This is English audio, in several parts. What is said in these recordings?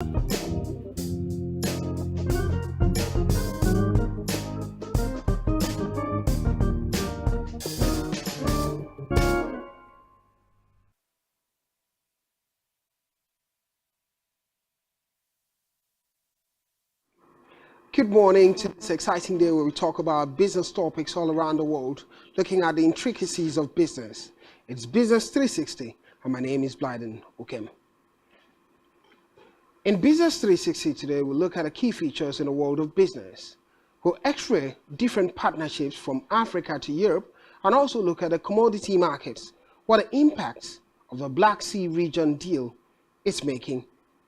Good morning to this exciting day where we talk about business topics all around the world, looking at the intricacies of business. It's Business 360, and my name is Blyden Okem. In Business 360 today, we'll look at the key features in the world of business. We'll x-ray different partnerships from Africa to Europe, and also look at the commodity markets, what the impacts of the Black Sea region deal is making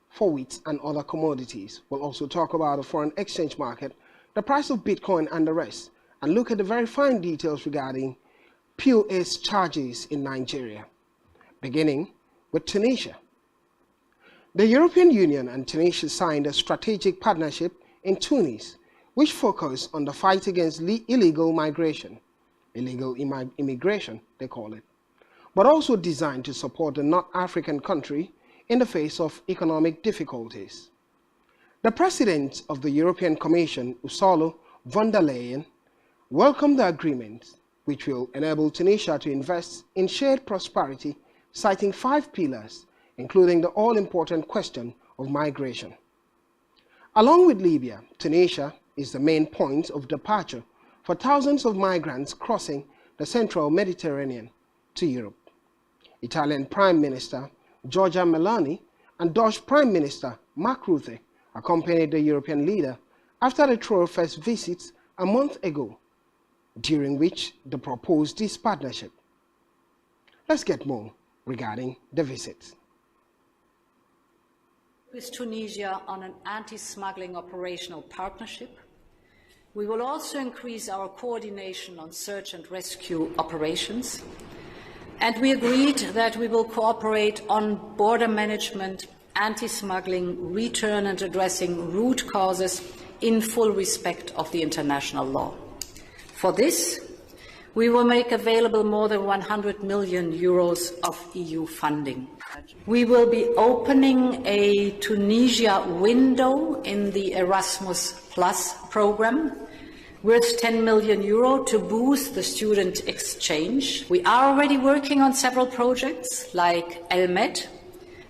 for wheat and other commodities. We'll also talk about the foreign exchange market, the price of Bitcoin and the rest, and look at the very fine details regarding POS charges in Nigeria, beginning with Tunisia. The European Union and Tunisia signed a strategic partnership in Tunis, which focused on the fight against illegal immigration, they call it, but also designed to support the North African country in the face of economic difficulties. The President of the European Commission, Ursula von der Leyen, welcomed the agreement, which will enable Tunisia to invest in shared prosperity, citing 5 pillars, including the all-important question of migration. Along with Libya, Tunisia is the main point of departure for thousands of migrants crossing the central Mediterranean to Europe. Italian Prime Minister Giorgia Meloni and Dutch Prime Minister Mark Rutte accompanied the European leader after the trio first visits a month ago, during which they proposed this partnership. Let's get more regarding the visit. With Tunisia on an anti-smuggling operational partnership, we will also increase our coordination on search and rescue operations. And we agreed that we will cooperate on border management, anti-smuggling, return and addressing root causes in full respect of the international law. For this, we will make available more than 100 million euros of EU funding. We will be opening a Tunisia window in the Erasmus Plus program, worth 10 million euro to boost the student exchange. We are already working on several projects like ELMED,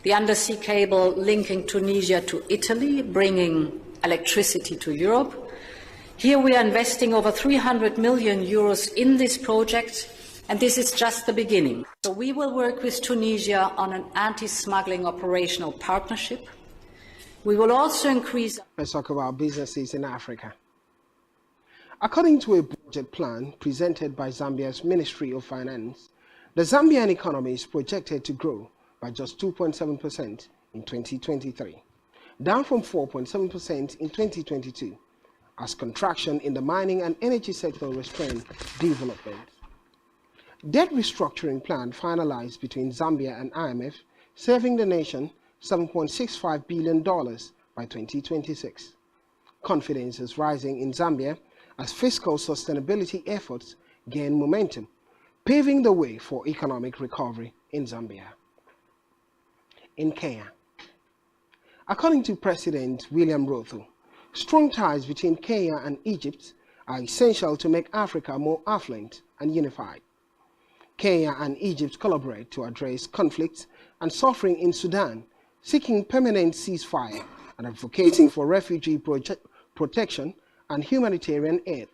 the undersea cable linking Tunisia to Italy, bringing electricity to Europe. Here we are investing over 300 million euros in this project, and this is just the beginning. So we will work with Tunisia on an anti-smuggling operational partnership. We will also increase... Let's talk about businesses in Africa. According to a budget plan presented by Zambia's Ministry of Finance, the Zambian economy is projected to grow by just 2.7% in 2023, down from 4.7% in 2022, as contraction in the mining and energy sector restrained development. Debt restructuring plan finalized between Zambia and IMF, saving the nation $7.65 billion by 2026. Confidence is rising in Zambia as fiscal sustainability efforts gain momentum, paving the way for economic recovery in Zambia. In Kenya, according to President William Ruto, strong ties between Kenya and Egypt are essential to make Africa more affluent and unified. Kenya and Egypt collaborate to address conflicts and suffering in Sudan, seeking permanent ceasefire and advocating for refugee protection and humanitarian aid.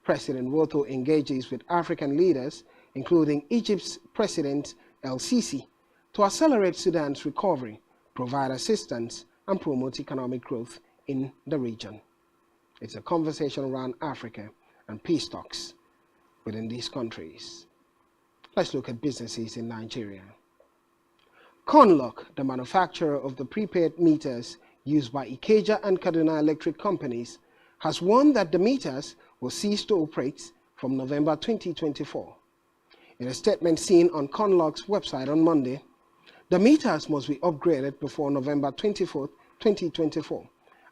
President Ruto engages with African leaders, including Egypt's President El-Sisi, to accelerate Sudan's recovery, provide assistance, and promote economic growth in the region. It's a conversation around Africa and peace talks within these countries. Let's look at businesses in Nigeria. Conlock, the manufacturer of the prepaid meters used by Ikeja and Kaduna Electric companies, has warned that the meters will cease to operate from November 2024. In a statement seen on Conlock's website on Monday, the meters must be upgraded before November 24, 2024,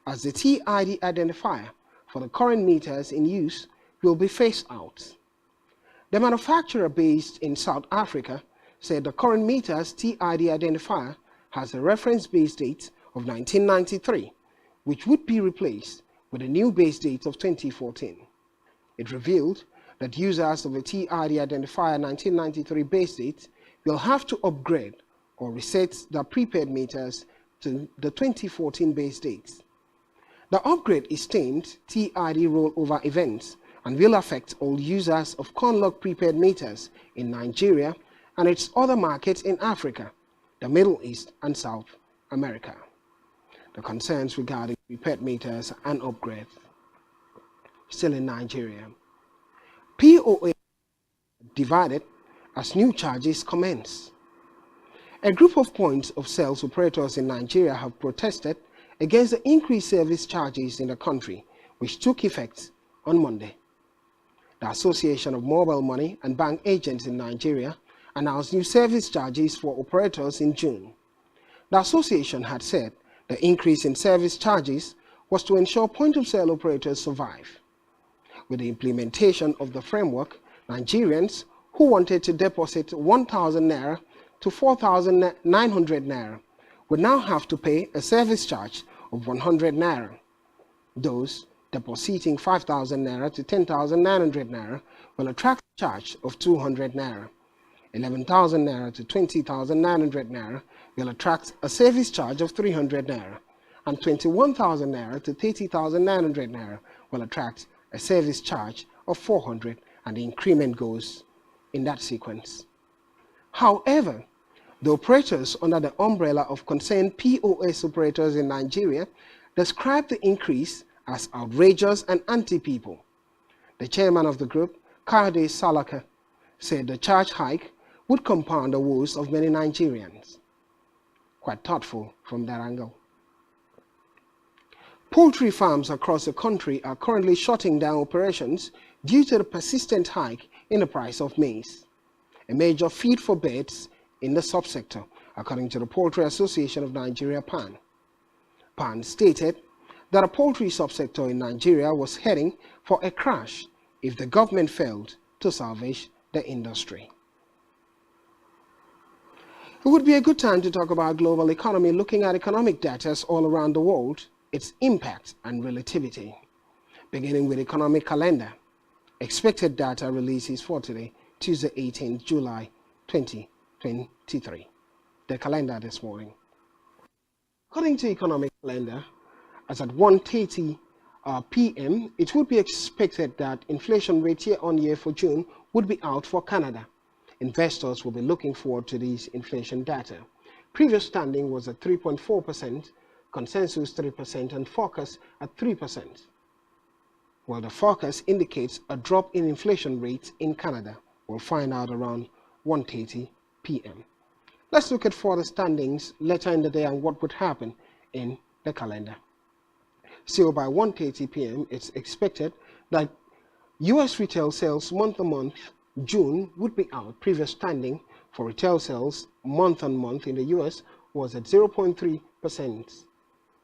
as the TID identifier for the current meters in use will be phased out. The manufacturer, based in South Africa, said the current meter's TID identifier has a reference base date of 1993, which would be replaced with a new base date of 2014. It revealed that users of a TID identifier 1993 base date will have to upgrade or reset their prepaid meters to the 2014 base dates. The upgrade is themed TID rollover events and will affect all users of Conlock prepaid meters in Nigeria and its other markets in Africa, the Middle East and South America. The concerns regarding prepaid meters and upgrades still in Nigeria. POA divided as new charges commence. A group of points of sales operators in Nigeria have protested against the increased service charges in the country, which took effect on Monday. The Association of Mobile Money and Bank Agents in Nigeria announced new service charges for operators in June. The association had said the increase in service charges was to ensure point-of-sale operators survive. With the implementation of the framework, Nigerians who wanted to deposit 1,000 naira to 4,900 naira would now have to pay a service charge of 100 naira. Those depositing 5,000 naira to 10,900 naira will attract a charge of 200 naira. 11,000 naira to 20,900 naira will attract a service charge of 300 naira, and 21,000 naira to 30,900 naira will attract a service charge of 400, and the increment goes in that sequence. However, the operators under the umbrella of concerned POS operators in Nigeria described the increase as outrageous and anti-people. The chairman of the group, Kade Salaka, said the charge hike would compound the woes of many Nigerians. Quite thoughtful from that angle. Poultry farms across the country are currently shutting down operations due to the persistent hike in the price of maize, a major feed for birds in the subsector, according to the Poultry Association of Nigeria, PAN. PAN stated that a poultry subsector in Nigeria was heading for a crash if the government failed to salvage the industry. It would be a good time to talk about global economy, looking at economic data all around the world, its impact and relativity. Beginning with economic calendar, expected data releases for today, Tuesday 18th July 2023. The calendar this morning. According to economic calendar, as at 1:30 p.m., it would be expected that inflation rate year-on-year for June would be out for Canada. Investors will be looking forward to these inflation data. Previous standing was at 3.4%, consensus 3%, and forecast at 3%. While the forecast indicates a drop in inflation rates in Canada. We'll find out around 1:30 p.m. Let's look at further standings later in the day and what would happen in the calendar. So by 1:30 p.m., it's expected that U.S. retail sales month-on-month June would be out. Previous standing for retail sales month-on-month in the U.S. was at 0.3%,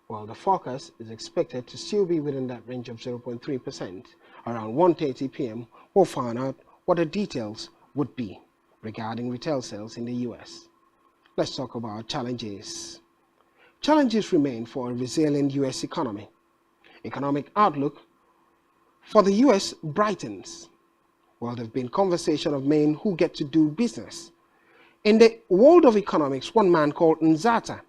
while the forecast is expected to still be within that range of 0.3%. Around 1:30 p.m., we'll find out what the details would be regarding retail sales in the U.S. Let's talk about challenges. Challenges remain for a resilient U.S. economy. Economic outlook for the U.S. brightens. Well, there have been conversation of men who get to do business. In the world of economics, one man called Nzata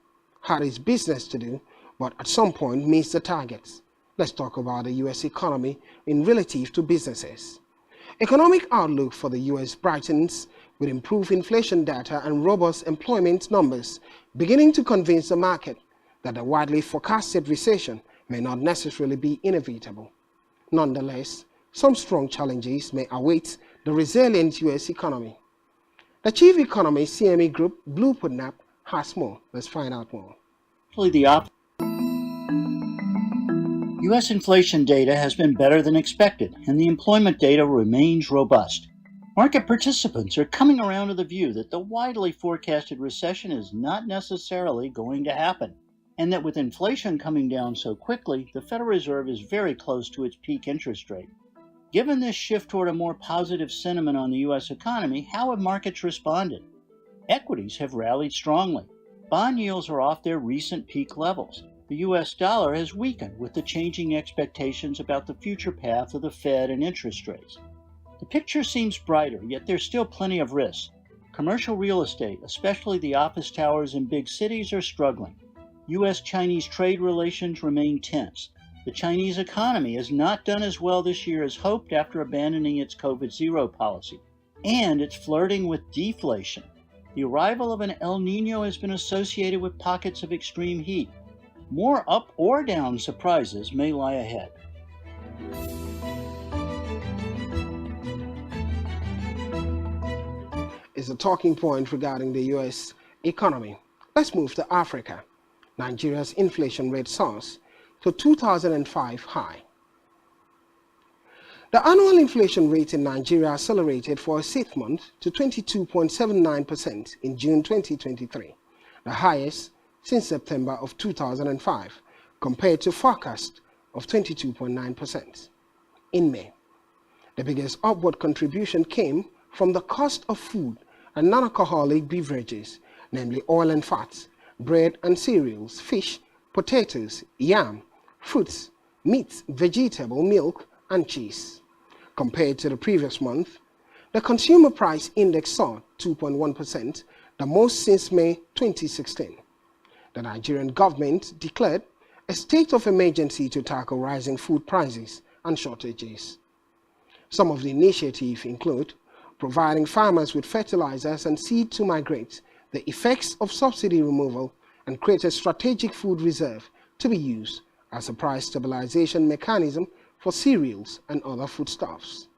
had his business to do, but at some point missed the targets. Let's talk about the U.S. economy in relative to businesses. Economic outlook for the U.S. brightens with improved inflation data and robust employment numbers, beginning to convince the market that the widely forecasted recession may not necessarily be inevitable. Nonetheless, some strong challenges may await the resilient U.S. economy. The chief economist, CME Group, Blue Putnam, has more. Let's find out more. U.S. inflation data has been better than expected, and the employment data remains robust. Market participants are coming around to the view that the widely forecasted recession is not necessarily going to happen, and that with inflation coming down so quickly, the Federal Reserve is very close to its peak interest rate. Given this shift toward a more positive sentiment on the U.S. economy, how have markets responded? Equities have rallied strongly. bond yields are off their recent peak levels. The U.S. dollar has weakened with the changing expectations about the future path of the Fed and interest rates. The picture seems brighter, yet there's still plenty of risks. Commercial real estate, especially the office towers in big cities, are struggling. U.S.-Chinese trade relations remain tense. The Chinese economy has not done as well this year as hoped after abandoning its COVID-0 policy. And it's flirting with deflation. The arrival of an El Niño has been associated with pockets of extreme heat. More up or down surprises may lie ahead. Is a talking point regarding the U.S. economy. Let's move to Africa. Nigeria's inflation rate soars to 2005 high. The annual inflation rate in Nigeria accelerated for a sixth month to 22.79% in June 2023, the highest since September of 2005, compared to forecast of 22.9% in May. The biggest upward contribution came from the cost of food and non-alcoholic beverages, namely oil and fats, bread and cereals, fish, potatoes, yam, fruits, meats, vegetable, milk, and cheese. Compared to the previous month, the consumer price index saw 2.1%, the most since May 2016. The Nigerian government declared a state of emergency to tackle rising food prices and shortages. Some of the initiatives include providing farmers with fertilizers and seed to migrate, the effects of subsidy removal, and create a strategic food reserve to be used as a price stabilization mechanism for cereals and other foodstuffs.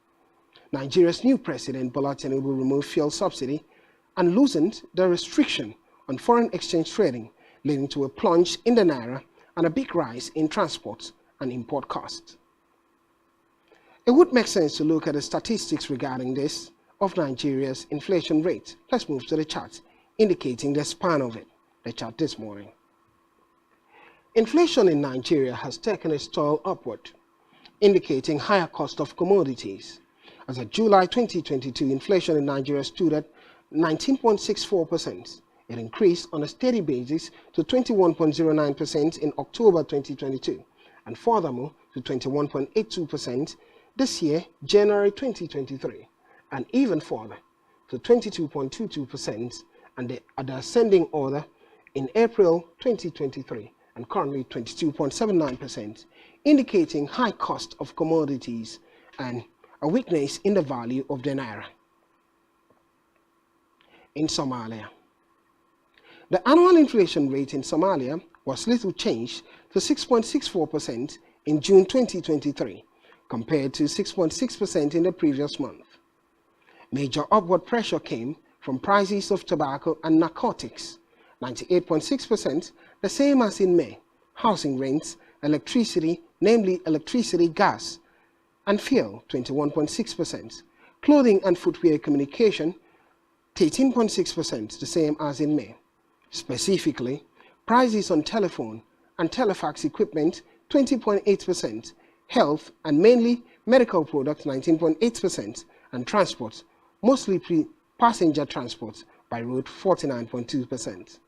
Nigeria's new president, Bola Tinubu, removed fuel subsidy and loosened the restriction on foreign exchange trading, leading to a plunge in the naira and a big rise in transport and import costs. It would make sense to look at the statistics regarding this of Nigeria's inflation rate. Let's move to the chart indicating the span of it, the chart this morning. Inflation in Nigeria has taken a toll upward, indicating higher cost of commodities. As of July 2022, inflation in Nigeria stood at 19.64%. It increased on a steady basis to 21.09% in October 2022, and furthermore to 21.82% this year, January 2023, and even further to 22.22% and the ascending order in April 2023, and currently 22.79%, indicating high cost of commodities and a weakness in the value of the naira. In Somalia, the annual inflation rate in Somalia was little changed to 6.64% in June 2023, compared to 6.6% in the previous month. Major upward pressure came from prices of tobacco and narcotics, 98.6%, the same as in May, housing rents, electricity, namely electricity, gas, and fuel, 21.6%, clothing and footwear communication, 13.6%, the same as in May. Specifically, prices on telephone and telefax equipment, 20.8%, health and mainly medical products, 19.8%, and transport, mostly passenger transport by road, 49.2%.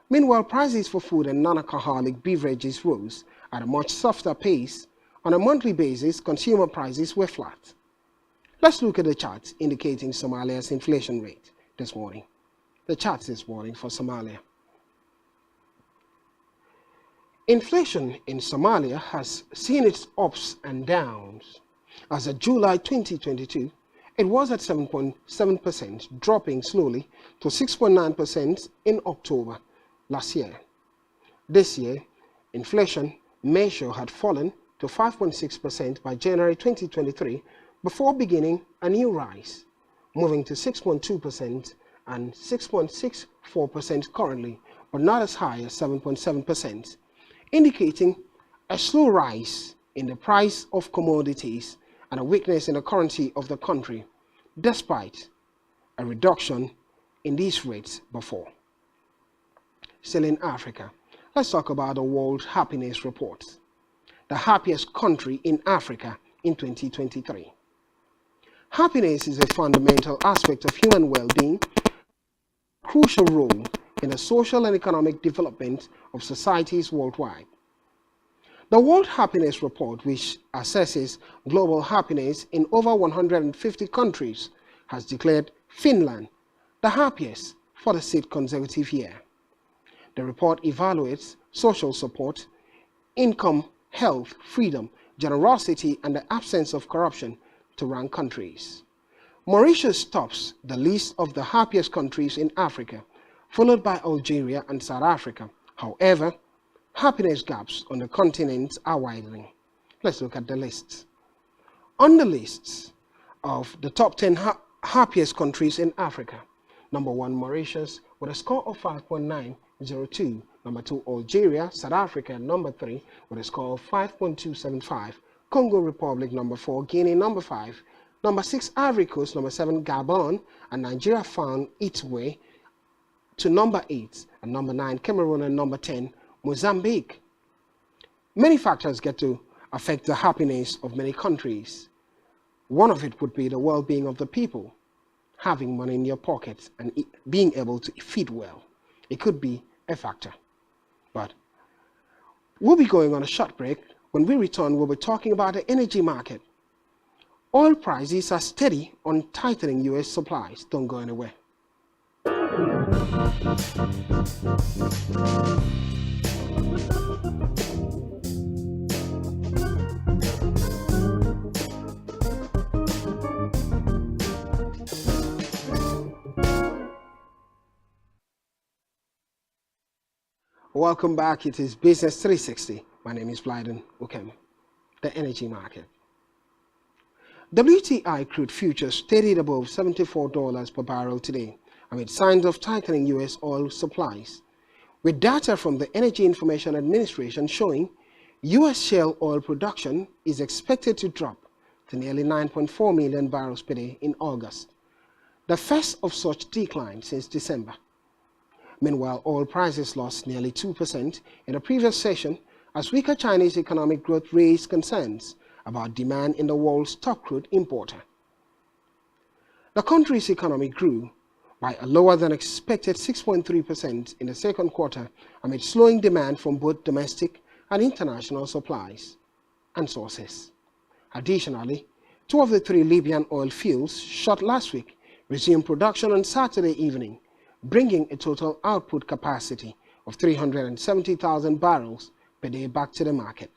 Meanwhile, prices for food and non-alcoholic beverages rose at a much softer pace. On a monthly basis, consumer prices were flat. Let's look at the charts indicating Somalia's inflation rate this morning. The charts this morning for Somalia. Inflation in Somalia has seen its ups and downs. As of July 2022, it was at 7.7%, dropping slowly to 6.9% in October last year. This year, inflation measure had fallen to 5.6% by January 2023 before beginning a new rise, moving to 6.2% and 6.64% currently, but not as high as 7.7%, indicating a slow rise in the price of commodities and a weakness in the currency of the country, despite a reduction in these rates before. Still in Africa, let's talk about the World Happiness Report, the happiest country in Africa in 2023. Happiness is a fundamental aspect of human well-being, a crucial role in the social and economic development of societies worldwide. The World Happiness Report, which assesses global happiness in over 150 countries, has declared Finland the happiest for the 6th consecutive year. The report evaluates social support, income, health, freedom, generosity, and the absence of corruption to rank countries. Mauritius tops the list of the happiest countries in Africa, followed by Algeria and South Africa. However, happiness gaps on the continent are widening. Let's look at the lists. On the lists of the top 10 happiest countries in Africa, number 1, Mauritius, with a score of 5.902. Number 2, Algeria. South Africa, number 3, with a score of 5.275. Congo Republic, number 4. Guinea, number 5. Number 6, Ivory Coast. Number 7, Gabon. And Nigeria found its way to number 8. And number 9, Cameroon. And number 10, Mozambique. Many factors get to affect the happiness of many countries. One of it would be the well-being of the people, having money in your pockets and being able to feed well. It could be a factor. But we'll be going on a short break. When we return, we'll be talking about the energy market. Oil prices are steady on tightening U.S. supplies. Don't go anywhere. Welcome back. It is Business 360. My name is Blyden Ukem. The energy market. WTI crude futures traded above $74 per barrel today, amid signs of tightening U.S. oil supplies, with data from the Energy Information Administration showing U.S. shale oil production is expected to drop to nearly 9.4 million barrels per day in August, the first of such decline since December. Meanwhile, oil prices lost nearly 2% in the previous session as weaker Chinese economic growth raised concerns about demand in the world's top crude importer. The country's economy grew by a lower than expected 6.3% in the second quarter amid slowing demand from both domestic and international supplies and sources. Additionally, 2 of the 3 Libyan oil fields shut last week resumed production on Saturday evening, bringing a total output capacity of 370,000 barrels per day back to the market.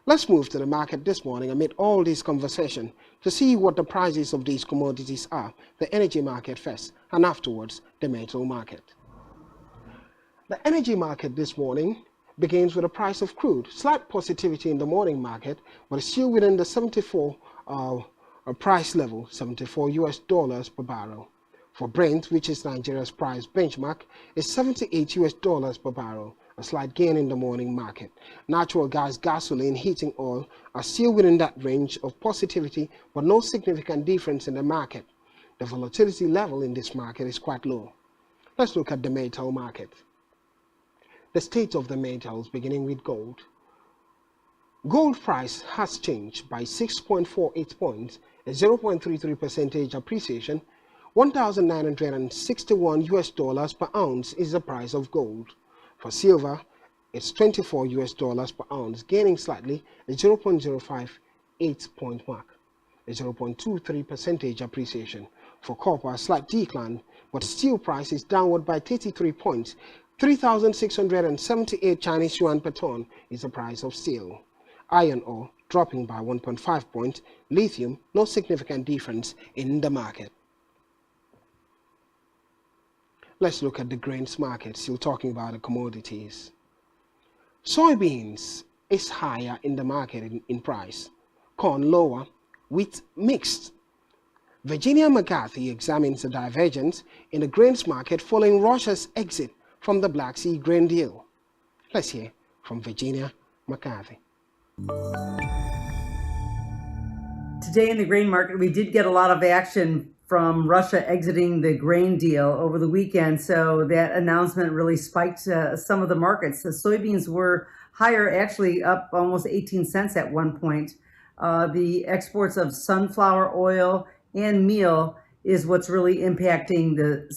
Let's move to the market this morning amid all this conversation to see what the prices of these commodities are, the energy market first, and afterwards the metal market. The energy market this morning begins with the price of crude. Slight positivity in the morning market, but still within the 74 price level, $74 per barrel. For Brent, which is Nigeria's price benchmark, is $78 per barrel, a slight gain in the morning market. Natural gas, gasoline, heating oil are still within that range of positivity, but no significant difference in the market. The volatility level in this market is quite low. Let's look at the metal market. The state of the metals, beginning with gold. Gold price has changed by 6.48 points, a 0.33% appreciation. $1,961 per ounce is the price of gold. For silver, it's $24 per ounce, gaining slightly, a 0.058 point mark, a 0.23% appreciation. For copper, a slight decline, but steel price is downward by 33 points. 3,678 Chinese yuan per ton is the price of steel. Iron ore dropping by 1.5 points. Lithium, no significant difference in the market. Let's look at the grains market, still talking about the commodities. Soybeans is higher in the market in price. Corn lower, wheat mixed. Virginia McCarthy examines the divergence in the grains market following Russia's exit from the Black Sea grain deal. Let's hear from Virginia McCarthy. Today in the grain market, we did get a lot of action from Russia exiting the grain deal over the weekend. So that announcement really spiked some of the markets. The soybeans were higher, actually up almost 18 cents at one point. The exports of sunflower oil and meal is what's really impacting the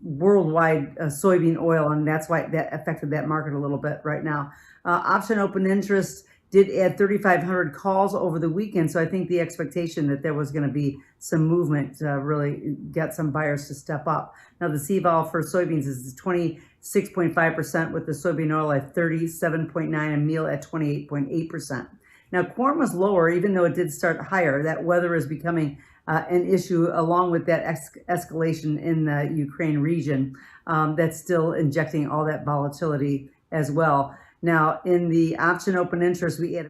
worldwide soybean oil, and that's why that affected that market a little bit right now. Option open interest did add 3,500 calls over the weekend, so I think the expectation that there was going to be some movement really got some buyers to step up. Now the CVOL for soybeans is 26.5%, with the soybean oil at 37.9% and meal at 28.8%. Now corn was lower, even though it did start higher. That weather is becoming an issue, along with that escalation in the Ukraine region that's still injecting all that volatility as well. Now, in the option open interest, we added.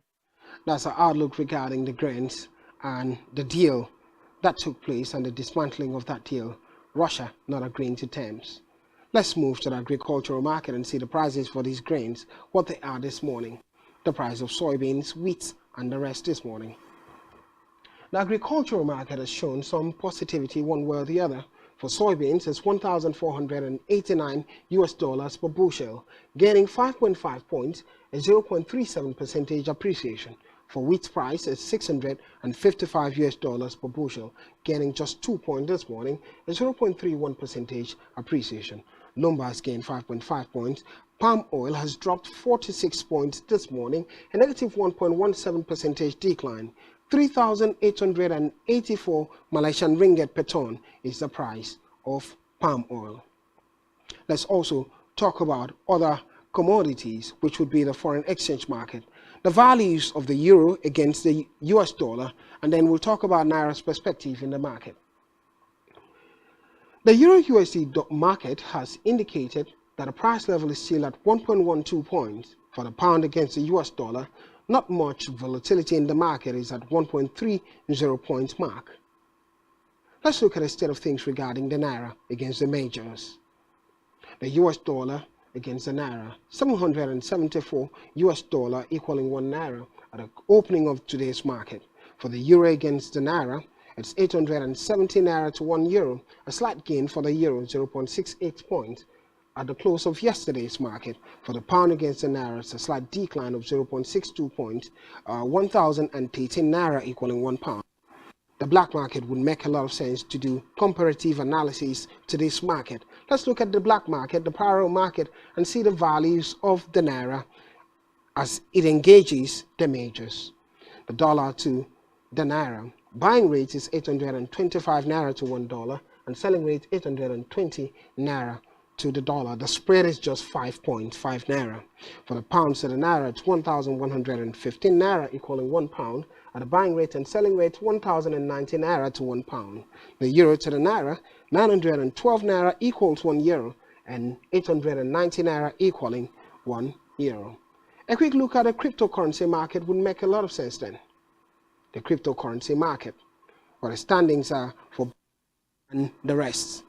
That's our outlook regarding the grains and the deal that took place and the dismantling of that deal, Russia not agreeing to terms. Let's move to the agricultural market and see the prices for these grains, what they are this morning. The price of soybeans, wheat, and the rest this morning. The agricultural market has shown some positivity one way or the other. For soybeans, it's $1,489 per bushel, gaining 5.5 points, a 0.37% appreciation. For wheat price, it's $655 per bushel, gaining just 2 points this morning, a 0.31% appreciation. Lumber has gained 5.5 points. Palm oil has dropped 46 points this morning, a negative 1.17% decline. 3,884 Malaysian ringgit per ton is the price of palm oil. Let's also talk about other commodities, which would be the foreign exchange market, the values of the euro against the US dollar, and then we'll talk about Naira's perspective in the market. The Euro USD market has indicated that the price level is still at 1.12 points for the pound against the US dollar. Not much volatility in the market is at 1.30 points mark. Let's look at the state of things regarding the Naira against the majors. The US dollar against the Naira, 774 US dollar equaling 1 Naira at the opening of today's market. For the euro against the Naira, it's 870 Naira to 1 euro, a slight gain for the euro, 0.68 points. At the close of yesterday's market, for the pound against the Naira, it's a slight decline of 0.62 points, 1,018 Naira equaling 1 pound. The black market would make a lot of sense to do comparative analysis to this market. Let's look at the black market, the parallel market, and see the values of the Naira as it engages the majors. The dollar to the Naira, buying rate is 825 Naira to $1, and selling rate 820 Naira to the dollar. The spread is just 5.5 Naira. For the pound to the Naira, it's 1,115 Naira equaling 1 pound. At the buying rate and selling rate, 1,090 Naira to 1 pound. The euro to the Naira, 912 Naira equals 1 euro, and 890 Naira equaling 1 euro. A quick look at the cryptocurrency market would make a lot of sense then. The cryptocurrency market, what the standings are for and the rest.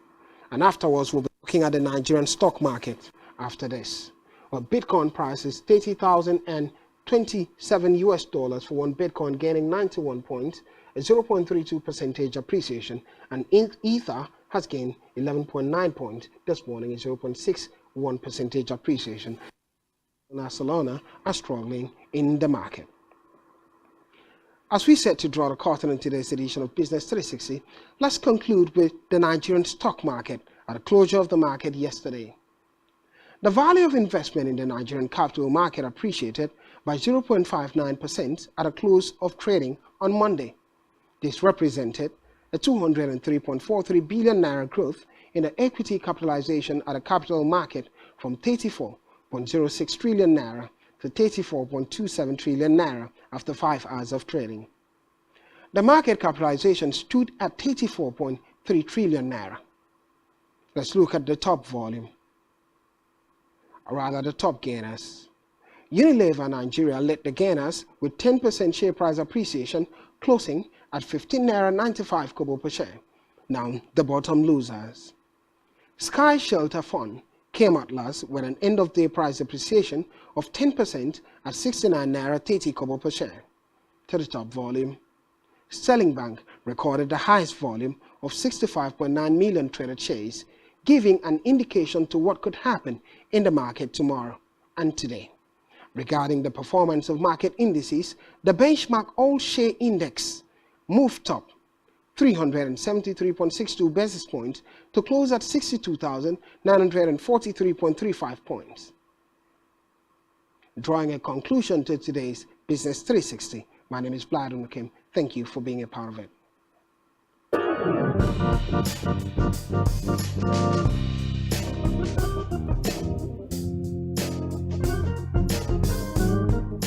And afterwards, we'll be looking at the Nigerian stock market after this. Well, Bitcoin price is $30,027 US for 1 Bitcoin, gaining 91 points, a 0.32% appreciation, and Ether has gained 11.9 points this morning, a 0.61% appreciation. Solana are struggling in the market. As we set to draw the curtain in today's edition of Business 360, let's conclude with the Nigerian stock market at the closure of the market yesterday. The value of investment in the Nigerian capital market appreciated by 0.59% at the close of trading on Monday. This represented a 203.43 billion naira growth in the equity capitalization at the capital market from 34.06 trillion naira to 34.27 trillion naira after 5 hours of trading. The market capitalization stood at 34.3 trillion naira. Let's look at the top volume, or rather the top gainers. Unilever Nigeria led the gainers with 10% share price appreciation, closing at 15 naira 95 kobo per share. Now the bottom losers. Sky Shelter Fund came at last with an end of day price appreciation of 10% at 69 naira 30 kobo per share. To the top volume, Sterling Bank recorded the highest volume of 65.9 million traded shares, giving an indication to what could happen in the market tomorrow and today. Regarding the performance of market indices, the benchmark all-share index moved up 373.62 basis points to close at 62,943.35 points. Drawing a conclusion to today's Business 360, my name is Bladun Kim. Thank you for being a part of it.